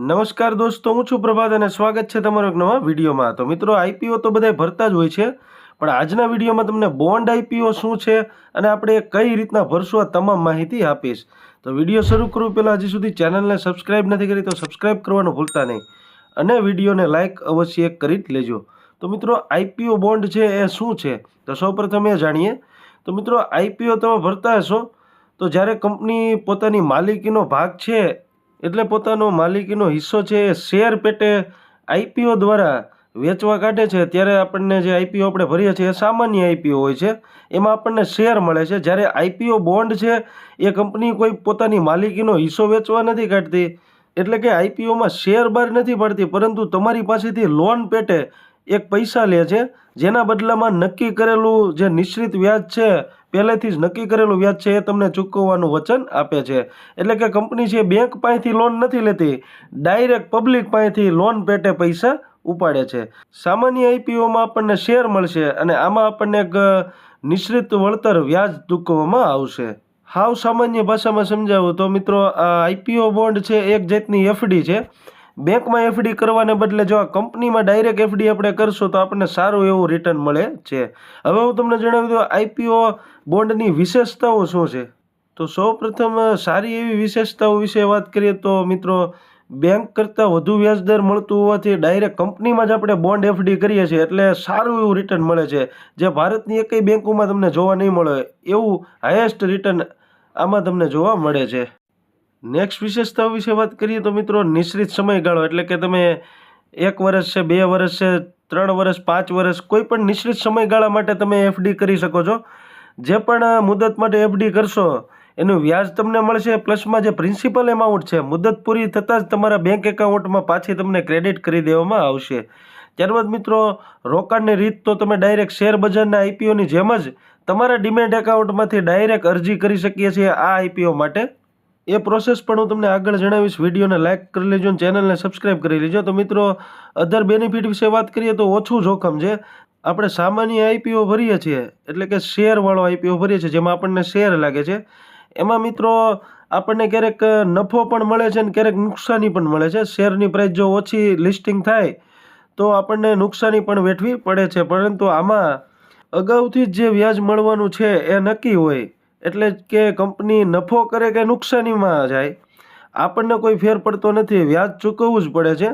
નમસ્કાર દોસ્તો, હું છું પ્રભાત અને સ્વાગત છે તમારો એક નવા વિડીયોમાં। તો મિત્રો, આઈપીઓ તો બધા ભરતા જ હોય છે, પણ આજના વિડીયોમાં તમને બોન્ડ આઈપીઓ શું છે અને આપણે એ કઈ રીતના ભરશું આ તમામ માહિતી આપીશ। તો વિડીયો શરૂ કરું પહેલાં હજી સુધી ચેનલને સબસ્ક્રાઇબ નથી કરી તો સબસ્ક્રાઇબ કરવાનું ભૂલતા નહીં અને વિડીયોને લાઇક અવશ્ય કરી જ લેજો। તો મિત્રો, આઈપીઓ બોન્ડ છે એ શું છે તો સૌપ્રથમ એ જાણીએ। તો મિત્રો, આઈપીઓ તમે ભરતા હશો તો જ્યારે કંપની પોતાની માલિકીનો ભાગ છે એટલે પોતાનો માલિકીનો હિસ્સો છે એ શેર પેટે આઈપીઓ દ્વારા વેચવા કાઢે છે ત્યારે આપણને જે આઈપીઓ આપણે ભરીએ છીએ એ સામાન્ય આઈપીઓ હોય છે, એમાં આપણને શેર મળે છે। જ્યારે આઈપીઓ બોન્ડ છે એ કંપની કોઈ પોતાની માલિકીનો હિસ્સો વેચવા નથી કાઢતી, એટલે કે આઈપીઓમાં શેર બહાર નથી પાડતી, પરંતુ તમારી પાસેથી લોન પેટે એક પૈસા લે છે, જેના બદલામાં નક્કી કરેલું જે નિશ્ચિત વ્યાજ છે, પહેલેથી જ નક્કી કરેલું વ્યાજ છે એ તમને ચૂકવવાનું વચન આપે છે। એટલે કે કંપની છે બેંક પાસેથી લોન નથી લેતી, ડાયરેક્ટ પબ્લિક પાસેથી લોન પેટે પૈસા ઉપાડે છે। સામાન્ય આઈપીઓમાં આપણને શેર મળશે અને આમાં આપણને એક નિશ્ચિત વળતર વ્યાજ ચૂકવવામાં આવશે। હાવ સામાન્ય ભાષામાં સમજાવું તો મિત્રો, આ આઈપીઓ બોન્ડ છે એક જાતની એફડી છે। બેંકમાં એફડી કરવાને બદલે જો આ કંપનીમાં ડાયરેક્ટ એફડી આપણે કરશું તો આપણને સારું એવું રિટર્ન મળે છે। હવે હું તમને જણાવી દઉં આઈપીઓ બોન્ડની વિશેષતાઓ શું છે। તો સૌપ્રથમ સારી એવી વિશેષતાઓ વિશે વાત કરીએ તો મિત્રો, બેંક કરતાં વધુ વ્યાજદર મળતું હોવાથી ડાયરેક્ટ કંપનીમાં જ આપણે બોન્ડ એફડી કરીએ છીએ એટલે સારું એવું રિટર્ન મળે છે, જે ભારતની એકેય બેંકોમાં તમને જોવા નહીં મળે એવું હાઈએસ્ટ રિટર્ન આમાં તમને જોવા મળે છે। નેક્સ્ટ વિશેષતાઓ વિશે વાત કરીએ તો મિત્રો, નિશ્ચિત સમયગાળો એટલે કે તમે 1 વર્ષ છે, 2 વર્ષ છે, 3 વર્ષ, 5 વર્ષ, કોઈ પણ નિશ્ચિત સમયગાળા માટે તમે એફડી કરી શકો છો। જે પણ મુદત માટે એફડી કરશો એનું વ્યાજ તમને મળશે, પ્લસમાં જે પ્રિન્સિપલ એમાઉન્ટ છે મુદત પૂરી થતાં જ તમારા બેંક એકાઉન્ટમાં પાછી તમને ક્રેડિટ કરી દેવામાં આવશે। ત્યારબાદ મિત્રો, રોકાણની રીત તો તમે ડાયરેક્ટ શેર બજારના આઈપીઓની જેમ જ તમારા ડીમેટ એકાઉન્ટમાંથી ડાયરેક્ટ અરજી કરી શકીએ છીએ આ આઈપીઓ માટે। એ પ્રોસેસ પણ હું તમને આગળ જણાવીશ। વિડીયોને લાઇક કરી લેજો અને ચેનલને સબસ્ક્રાઇબ કરી લેજો। તો મિત્રો, અધર બેનિફિટ વિશે વાત કરીએ તો ઓછું જોખમ છે। આપણે સામાન્ય આઈપીઓ ભરીએ છીએ એટલે કે શેરવાળો આઈપીઓ ભરીએ છીએ જેમાં આપણને શેર લાગે છે, એમાં મિત્રો આપણને ક્યારેક નફો પણ મળે છે અને ક્યારેક નુકસાની પણ મળે છે। શેરની પ્રાઇસ જો ઓછી લિસ્ટિંગ થાય તો આપણને નુકસાની પણ વેઠવી પડે છે, પરંતુ આમાં અગાઉથી જ જે વ્યાજ મળવાનું છે એ નક્કી હોય, એટલે કે કંપની નફો કરે કે નુકસાનીમાં જાય આપણને કોઈ ફેર પડતો નથી, વ્યાજ ચૂકવવું જ પડે છે।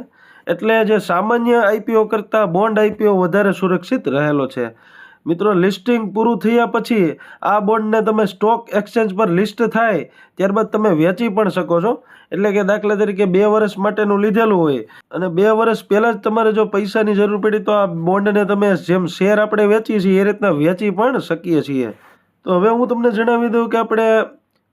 એટલે જે સામાન્ય આઈપીઓ કરતાં બોન્ડ આઈપીઓ વધારે સુરક્ષિત રહેલો છે। મિત્રો, લિસ્ટિંગ પૂરું થયા પછી આ બોન્ડને તમે સ્ટોક એક્સચેન્જ પર લિસ્ટ થાય ત્યારબાદ તમે વેચી પણ શકો છો। એટલે કે દાખલા તરીકે 2 વર્ષ માટેનું લીધેલું હોય અને 2 વર્ષ પહેલાં જ તમારે જો પૈસાની જરૂર પડી તો આ બોન્ડને તમે જેમ શેર આપણે વેચીએ છીએ એ રીતના વેચી પણ શકીએ છીએ। તો હવે હું તમને જણાવી દઉં કે આપણે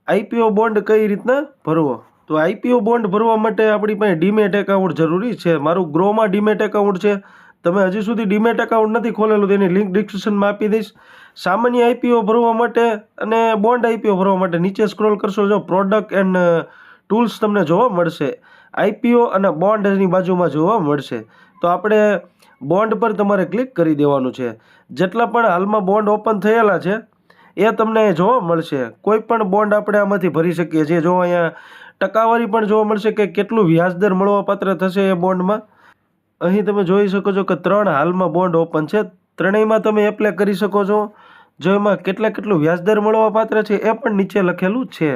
આઈપીઓ બોન્ડ કઈ રીતના ભરવો। તો આઈપીઓ બોન્ડ ભરવા માટે આપણી પાસે ડીમેટ એકાઉન્ટ જરૂરી છે। મારું ગ્રોમાં ડીમેટ એકાઉન્ટ છે, તમે હજી સુધી ડીમેટ એકાઉન્ટ નથી ખોલેલું તેની લિંક ડિસ્ક્રિપ્શનમાં આપી દઈશ। સામાન્ય આઈપીઓ ભરવા માટે અને બોન્ડ આઈપીઓ ભરવા માટે નીચે સ્ક્રોલ કરશો જો પ્રોડક્ટ એન્ડ ટૂલ્સ તમને જોવા મળશે, આઈપીઓ અને બોન્ડની બાજુમાં જોવા મળશે। તો આપણે બોન્ડ પર તમારે ક્લિક કરી દેવાનું છે। જેટલા પણ હાલમાં બોન્ડ ઓપન થયેલા છે એ તમને જોવા મળશે। કોઈ પણ બોન્ડ આપણે આમાંથી ભરી શકીએ છીએ। જો અહીંયા ટકાવારી પણ જોવા મળશે કે કેટલું વ્યાજદર મળવાપાત્ર થશે એ બોન્ડમાં। અહીં તમે જોઈ શકો છો કે 3 હાલમાં બોન્ડ ઓપન છે, ત્રણેયમાં તમે એપ્લાય કરી શકો છો। જો એમાં કેટલું વ્યાજદર મળવાપાત્ર છે એ પણ નીચે લખેલું છે।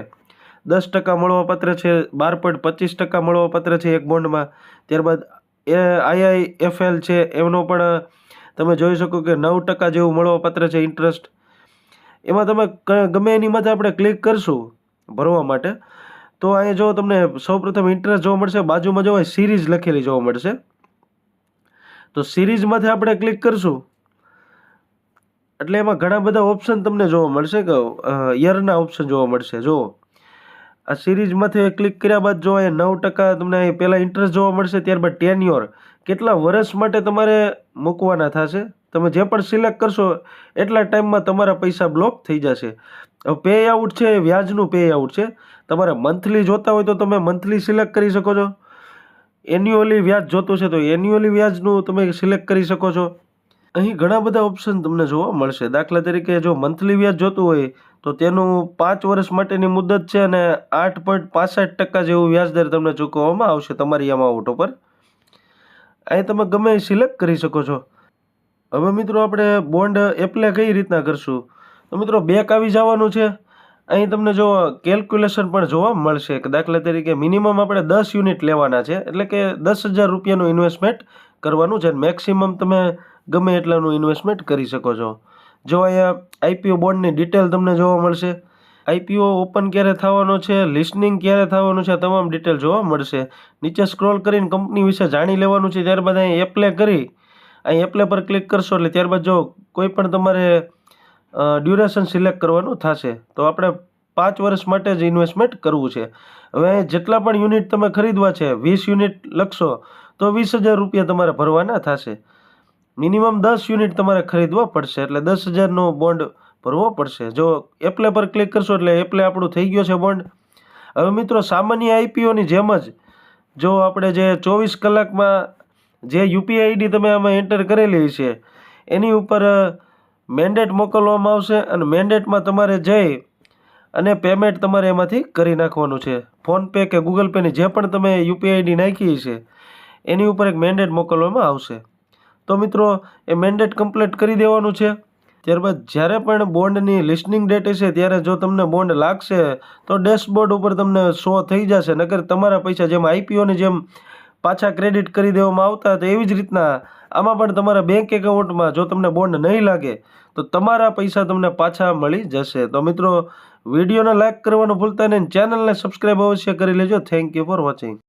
10% મળવાપાત્ર છે, 12.25% મળવાપાત્ર છે એક બોન્ડમાં। ત્યારબાદ આઈઆઈએફએલ છે એનો પણ તમે જોઈ શકો કે 9% જેવું મળવાપાત્ર છે ઇન્ટરેસ્ટ। એમાં તમે ગમે એની માથે આપણે ક્લિક કરશું ભરવા માટે તો અહીંયા જો તમને સૌપ્રથમ ઇન્ટરેસ્ટ જોવા મળશે, બાજુમાં જો સિરીઝ લખેલી જોવા મળશે, તો સિરીઝમાંથી આપણે ક્લિક કરશું એટલે એમાં ઘણા બધા ઓપ્શન તમને જોવા મળશે કે યરના ઓપ્શન જોવા મળશે। જો આ સિરીઝમાંથી ક્લિક કર્યા બાદ જો અહીંયા 9% તમને પહેલાં ઇન્ટરેસ્ટ જોવા મળશે, ત્યારબાદ ટેન્યોર કેટલા વર્ષ માટે તમારે મૂકવાના થશે, તમે જે પણ સિલેક્ટ કરશો એટલા ટાઈમમાં તમારા પૈસા બ્લોક થઈ જશે। હવે પે આઉટ છે એ વ્યાજનું પે આઉટ છે, તમારે મંથલી જોતા હોય તો તમે મંથલી સિલેક્ટ કરી શકો છો, એન્યુઅલી વ્યાજ જોતું છે તો એન્યુઅલી વ્યાજનું તમે સિલેક્ટ કરી શકો છો। અહીં ઘણા બધા ઓપ્શન તમને જોવા મળશે। દાખલા તરીકે જો મંથલી વ્યાજ જોતું હોય તો તેનું 5 વર્ષ માટેની મુદત છે અને 8.65% જેવું વ્યાજદર તમને ચૂકવવામાં આવશે તમારી અમાઉન્ટ ઉપર. અહીં તમે ગમે એ સિલેક્ટ કરી શકો છો. હવે મિત્રો આપણે બોન્ડ એપ્લાય કઈ રીતના કરશું? તો મિત્રો બેક આવી જવાનું છે. અહીં તમને જો કેલ્ક્યુલેશન પણ જોવા મળશે કે દાખલા તરીકે મિનિમમ આપણે 10 યુનિટ લેવાના છે, એટલે કે 10,000 રૂપિયાનું ઇન્વેસ્ટમેન્ટ કરવાનું છે. મેક્સિમમ તમે ગમે એટલાનું ઇન્વેસ્ટમેન્ટ કરી શકો છો. જો અહીંયા આઈપીઓ બોન્ડની ડિટેલ તમને જોવા મળશે. આઈપીઓ ઓપન ક્યારે થવાનો છે, લિસ્ટિંગ ક્યારે થવાનું છે, તમામ ડિટેલ જોવા મળશે. નીચે સ્ક્રોલ કરીને કંપની વિશે જાણી લેવાનું છે. ત્યારબાદ અહીં એપ્લાય કરી અહીં એપ્લાય પર ક્લિક કરશો એટલે ત્યારબાદ જો કોઈ પણ તમારે ડ્યુરેશન સિલેક્ટ કરવાનું થશે. તો આપણે 5 વર્ષ માટે જ ઇન્વેસ્ટમેન્ટ કરવું છે. હવે જેટલા પણ યુનિટ તમે ખરીદવા છે, 20 યુનિટ લખશો તો 20,000 રૂપિયા તમારે ભરવાના થશે. મિનિમમ 10 યુનિટ તમારે ખરીદવા પડશે એટલે 10,000નો બોન્ડ ભરવો પડશે. જો એપ્લાય પર ક્લિક કરશો એટલે એપ્લાય આપણું થઈ ગયો છે બોન્ડ. હવે મિત્રો સામાન્ય આઈપીઓની જેમ જ જો આપણે જે 24 કલાકમાં જે યુપીઆઈ આઈડી તમે આમાં એન્ટર કરેલી છે એની ઉપર મેન્ડેટ મોકલવામાં આવશે અને મેન્ડેટમાં તમારે જઈ અને પેમેન્ટ તમારે એમાંથી કરી નાખવાનું છે. ફોનપે કે ગૂગલ પેની જે પણ તમે યુપીઆઈ આઈડી નાખી છે એની ઉપર એક મેન્ડેટ મોકલવામાં આવશે. તો મિત્રો એ મેન્ડેટ કમ્પ્લીટ કરી દેવાનું છે. ત્યારબાદ જ્યારે પણ બોન્ડની લિસ્ટિંગ ડેટ હશે ત્યારે જો તમને બોન્ડ લાગશે તો ડેશબોર્ડ ઉપર તમને શો થઈ જશે. નકર તમારા પૈસા જેમ આઈપીઓની જેમ પાછા ક્રેડિટ કરી દેવામાં આવતા હતા એવી જ રીતના આમાં પણ તમારા બેંક એકાઉન્ટમાં જો તમને બોન્ડ નહીં લાગે તો તમારા પૈસા તમને પાછા મળી જશે. તો મિત્રો વિડીયોને લાઇક કરવાનું ભૂલતા નહીં, ચેનલને સબસ્ક્રાઈબ અવશ્ય કરી લેજો. Thank you for watching.